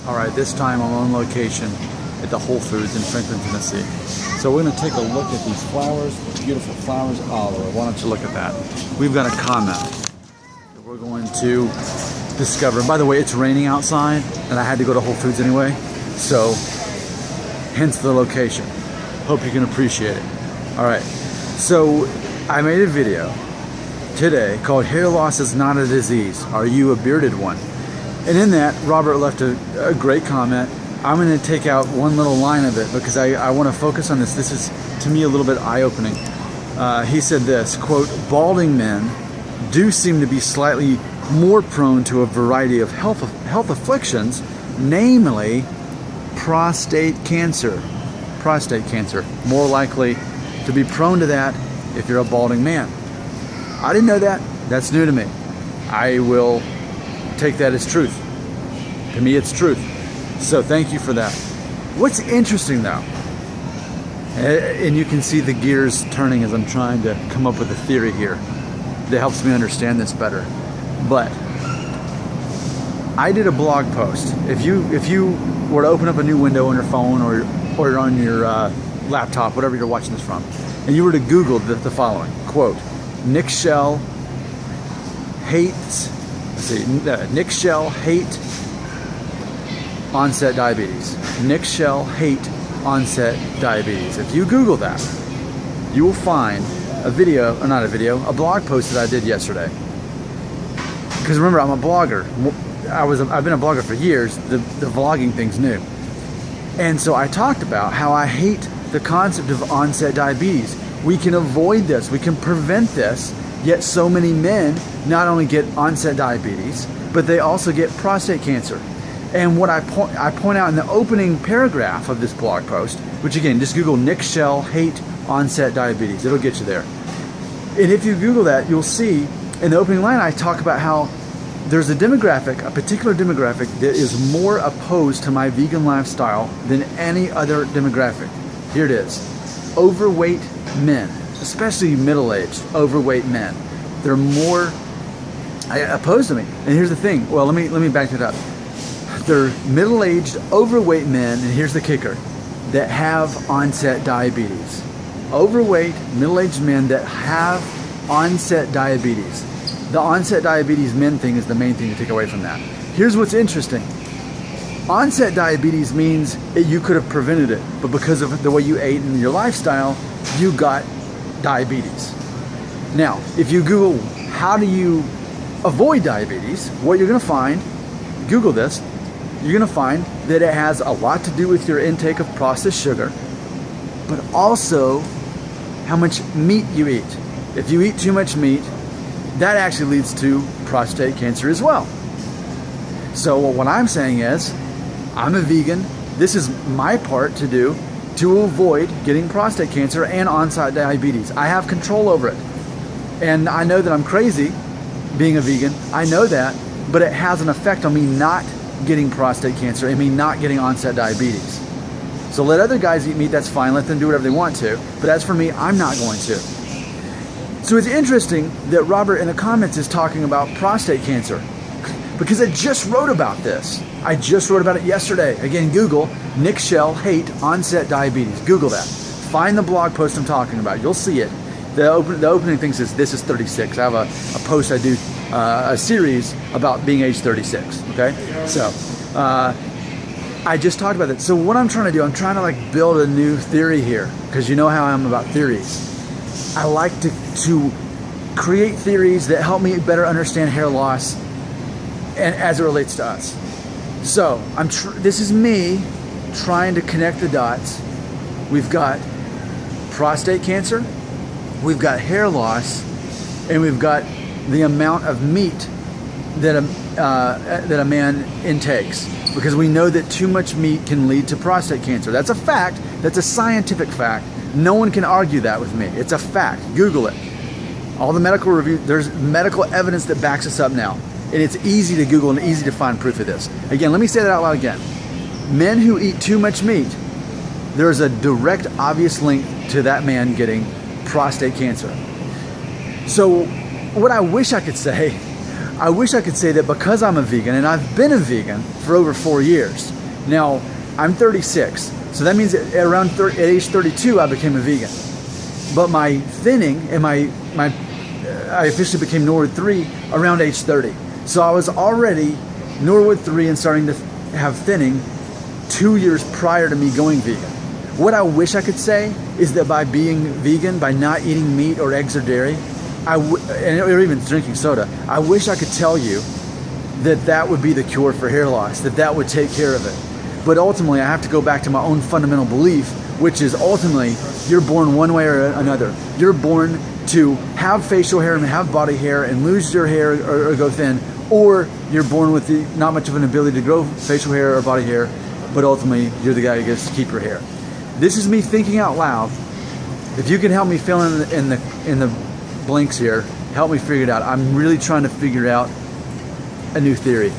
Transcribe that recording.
All right, this time I'm on location at the Whole Foods in Franklin, Tennessee. So we're going to take a look at these flowers, beautiful flowers. Oliver, why don't you look at that? We've got a comment that we're going to discover. By the way, it's raining outside, and I had to go to Whole Foods anyway, so hence the location. Hope you can appreciate it. All right, so I made a video today called "Hair Loss is Not a Disease. Are You a Bearded One?" And in that, Robert left a great comment. I'm going to take out one little line of it because I want to focus on this. This is, to me, a little bit eye-opening. He said this, quote, "Balding men do seem to be slightly more prone to a variety of health afflictions, namely prostate cancer. Prostate cancer. More likely to be prone to that if you're a balding man." I didn't know that. That's new to me. I will take that as truth. To me, it's truth. So thank you for that. What's interesting though, and you can see the gears turning as I'm trying to come up with a theory here that helps me understand this better. But I did a blog post. If you were to open up a new window on your phone or on your laptop, whatever you're watching this from, and you were to Google the following, quote, Nick Shell hates, Nick Shell hate onset diabetes. Nick Shell hate onset diabetes. If you Google that, you will find a video, or not a video, a blog post that I did yesterday. Because remember, I'm a blogger. I've been a blogger for years. The vlogging thing's new. And so I talked about how I hate the concept of onset diabetes. We can avoid this. We can prevent this. Yet so many men not only get onset diabetes, but they also get prostate cancer. And what I point out in the opening paragraph of this blog post, which again, just Google Nick Shell hate onset diabetes. It'll get you there. And if you Google that, you'll see in the opening line, I talk about how there's a demographic, a particular demographic that is more opposed to my vegan lifestyle than any other demographic. Here it is. Overweight men, especially middle-aged overweight men. They're more opposed to me. And here's the thing. Well, let me back that up. They're middle-aged overweight men, and here's the kicker, that have onset diabetes. Overweight middle-aged men that have onset diabetes. The onset diabetes men thing is the main thing to take away from that. Here's what's interesting. Onset diabetes means you could have prevented it, but because of the way you ate and your lifestyle, you got diabetes. Now, if you Google how do you avoid diabetes, what you're going to find, Google this, you're going to find that it has a lot to do with your intake of processed sugar, but also how much meat you eat. If you eat too much meat, that actually leads to prostate cancer as well. So what I'm saying is, I'm a vegan. This is my part to do to avoid getting prostate cancer and onset diabetes. I have control over it. And I know that I'm crazy being a vegan. I know that, but it has an effect on me not getting prostate cancer and me not getting onset diabetes. So let other guys eat meat, that's fine. Let them do whatever they want to. But as for me, I'm not going to. So it's interesting that Robert in the comments is talking about prostate cancer because I just wrote about this. I just wrote about it yesterday. Again, Google Nick Shell hate onset diabetes. Google that. Find the blog post I'm talking about. You'll see it. The opening thing says, this is 36. I have a post I do, a series about being age 36, okay? So, I just talked about that. So what I'm trying to do, I'm trying to like build a new theory here because you know how I am about theories. I like to create theories that help me better understand hair loss and as it relates to us. So this is me trying to connect the dots. We've got prostate cancer, we've got hair loss, and we've got the amount of meat that a man intakes. Because we know that too much meat can lead to prostate cancer. That's a fact. That's a scientific fact. No one can argue that with me. It's a fact. Google it. All the medical reviews, there's medical evidence that backs us up now. And it's easy to Google and easy to find proof of this. Again, let me say that out loud again. Men who eat too much meat, there's a direct, obvious link to that man getting prostate cancer. So what I wish I could say, I wish I could say that because I'm a vegan, and I've been a vegan for over 4 years. Now, I'm 36, so that means at at age 32, I became a vegan. But my thinning and I officially became Norwood 3 around age 30. So I was already Norwood 3 and starting to have thinning 2 years prior to me going vegan. What I wish I could say is that by being vegan, by not eating meat or eggs or dairy, or even drinking soda, I wish I could tell you that that would be the cure for hair loss, that that would take care of it. But ultimately, I have to go back to my own fundamental belief, which is ultimately, you're born one way or another. You're born to have facial hair and have body hair and lose your hair or go thin, or you're born with not much of an ability to grow facial hair or body hair, but ultimately, you're the guy who gets to keep your hair. This is me thinking out loud. If you can help me fill in the blanks here, help me figure it out. I'm really trying to figure out a new theory.